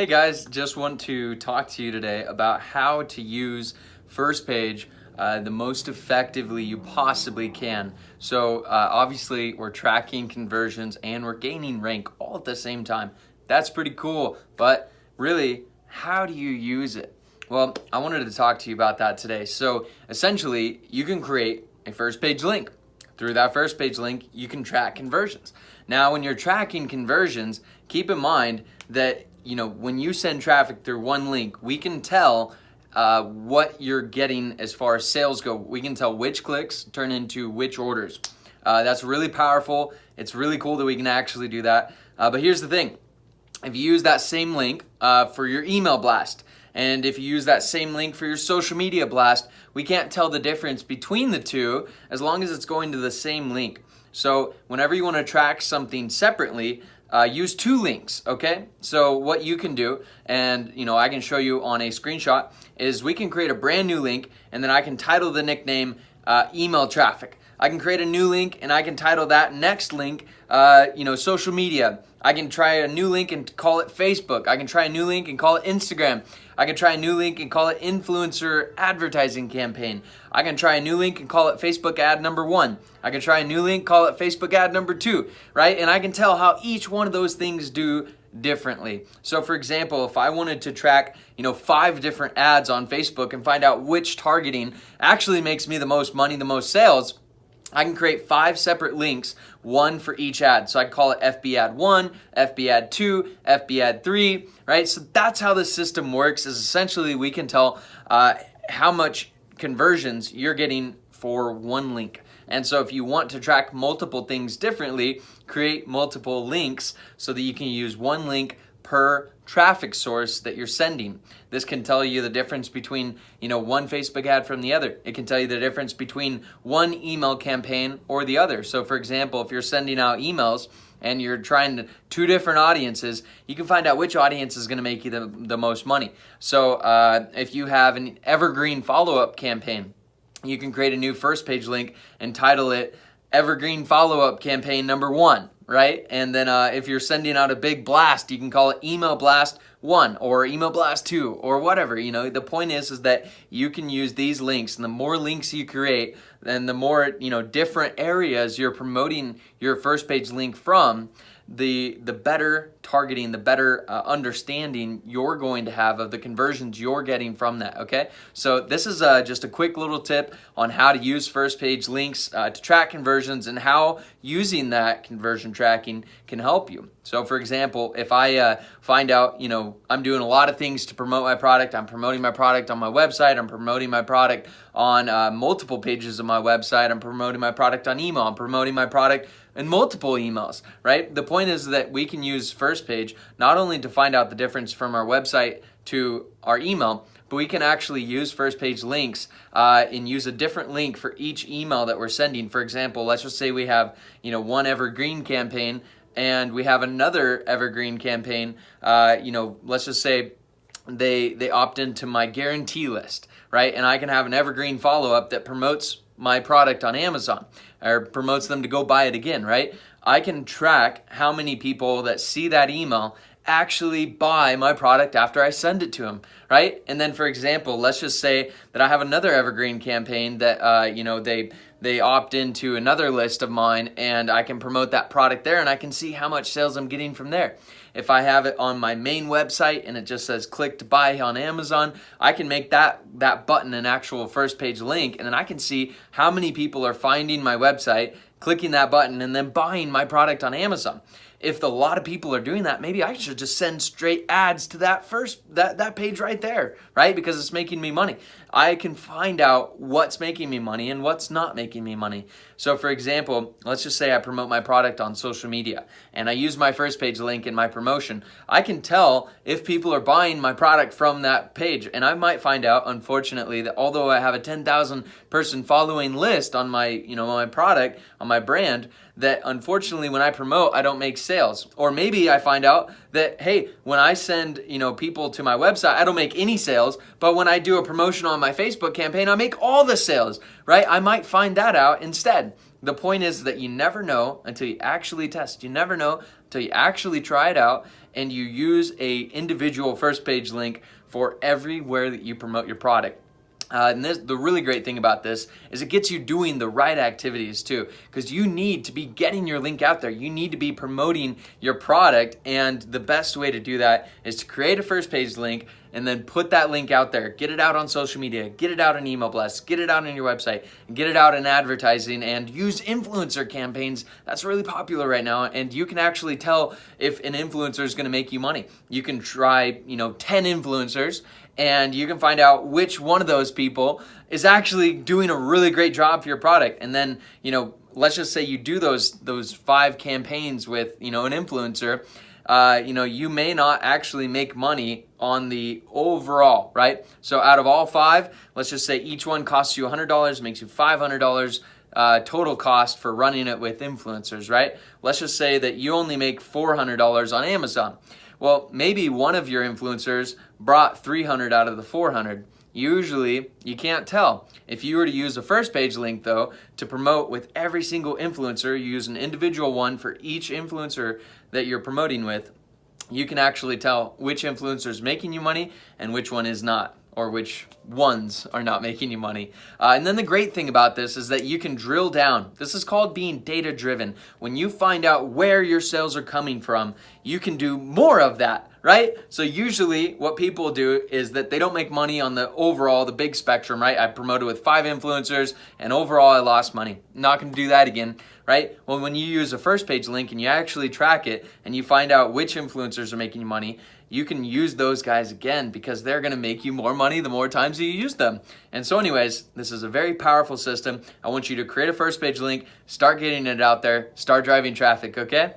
Hey guys, just want to talk to you today about how to use FirstPage the most effectively you possibly can. So obviously we're tracking conversions and we're gaining rank all at the same time. That's pretty cool, but really, how do you use it? Well, I wanted to talk to you about that today. So essentially, you can create a FirstPage link. Through that FirstPage link, you can track conversions. Now, when you're tracking conversions, keep in mind that when you send traffic through one link, we can tell what you're getting as far as sales go. We can tell which clicks turn into which orders. That's really powerful. It's really cool that we can actually do that. But here's the thing. If you use that same link for your email blast, and if you use that same link for your social media blast, we can't tell the difference between the two as long as it's going to the same link. So whenever you want to track something separately, use two links, okay? So what you can do, and I can show you on a screenshot, is we can create a brand new link, and then I can title the nickname email traffic. I can create a new link, and I can title that next link, social media. I can try a new link and call it Facebook. I can try a new link and call it Instagram. I can try a new link and call it influencer advertising campaign. I can try a new link and call it Facebook ad number 1. I can try a new link, call it Facebook ad number 2, right? And I can tell how each one of those things do differently. So for example, if I wanted to track, 5 different ads on Facebook and find out which targeting actually makes me the most money, the most sales, I can create 5 separate links, one for each ad. So I call it FB ad 1, FB ad 2, FB ad 3, right? So that's how the system works, is essentially we can tell how much conversions you're getting for one link. And so if you want to track multiple things differently, create multiple links so that you can use one link per traffic source that you're sending. This can tell you the difference between, one Facebook ad from the other. It can tell you the difference between one email campaign or the other. So for example, if you're sending out emails and you're trying two different audiences, you can find out which audience is going to make you the most money. So if you have an evergreen follow-up campaign, you can create a new FirstPage link and title it Evergreen Follow-Up Campaign number 1, right? And then if you're sending out a big blast, you can call it Email Blast 1 or Email Blast 2 or whatever. The point is that you can use these links, and the more links you create, then the more different areas you're promoting your FirstPage link from, the better targeting, the better understanding you're going to have of the conversions you're getting from that, okay? So this is just a quick little tip on how to use FirstPage links to track conversions and how using that conversion tracking can help you. So for example, if I find out, I'm doing a lot of things to promote my product, I'm promoting my product on my website, I'm promoting my product on multiple pages of my website, I'm promoting my product on email, I'm promoting my product in multiple emails, right? The point is that we can use FirstPage not only to find out the difference from our website to our email, but we can actually use FirstPage links and use a different link for each email that we're sending. For example, let's just say we have one evergreen campaign and we have another evergreen campaign. Let's just say they opt into my guarantee list, right? And I can have an evergreen follow-up that promotes my product on Amazon or promotes them to go buy it again, right? I can track how many people that see that email actually buy my product after I send it to them, right? And then for example, let's just say that I have another evergreen campaign that they opt into another list of mine, and I can promote that product there, and I can see how much sales I'm getting from there. If I have it on my main website and it just says click to buy on Amazon, I can make that button an actual FirstPage link, and then I can see how many people are finding my website, clicking that button, and then buying my product on Amazon. If a lot of people are doing that, maybe I should just send straight ads to that page right there, right? Because it's making me money. I can find out what's making me money and what's not making me money. So for example, let's just say I promote my product on social media and I use my FirstPage link in my promotion. I can tell if people are buying my product from that page, and I might find out, unfortunately, that although I have a 10,000 person following list on my, my product, on my brand, that unfortunately when I promote, I don't make sales. Or maybe I find out that, hey, when I send, people to my website, I don't make any sales, but when I do a promotion on my Facebook campaign, I make all the sales, right? I might find that out instead. The point is that you never know until you actually test. You never know until you actually try it out. and you use a individual first page link for everywhere that you promote your product. And the really great thing about this is it gets you doing the right activities too, because you need to be getting your link out there. You need to be promoting your product, and the best way to do that is to create a first page link and then put that link out there. Get it out on social media, get it out in email blasts, get it out on your website, and get it out in advertising, and use influencer campaigns. That's really popular right now, and you can actually tell if an influencer is going to make you money. You can try, 10 influencers, and you can find out which one of those people is actually doing a really great job for your product. And then, let's just say you do those 5 campaigns with, an influencer. You may not actually make money on the overall, right? So out of all 5, let's just say each one costs you $100, makes you $500 total cost for running it with influencers, right? Let's just say that you only make $400 on Amazon. Well, maybe one of your influencers brought $300 out of the $400. Usually, you can't tell. If you were to use a first page link, though, to promote with every single influencer, you use an individual one for each influencer that you're promoting with, you can actually tell which influencer is making you money and which one is not, or which ones are not making you money. And then the great thing about this is that you can drill down. This is called being data driven. When you find out where your sales are coming from, you can do more of that, right? So usually what people do is that they don't make money on the overall, the big spectrum, right? I promoted with 5 influencers and overall I lost money. Not gonna do that again, right? Well, when you use a first page link and you actually track it and you find out which influencers are making you money, you can use those guys again because they're gonna make you more money the more times you use them. And so anyways, this is a very powerful system. I want you to create a first page link, start getting it out there, start driving traffic, okay?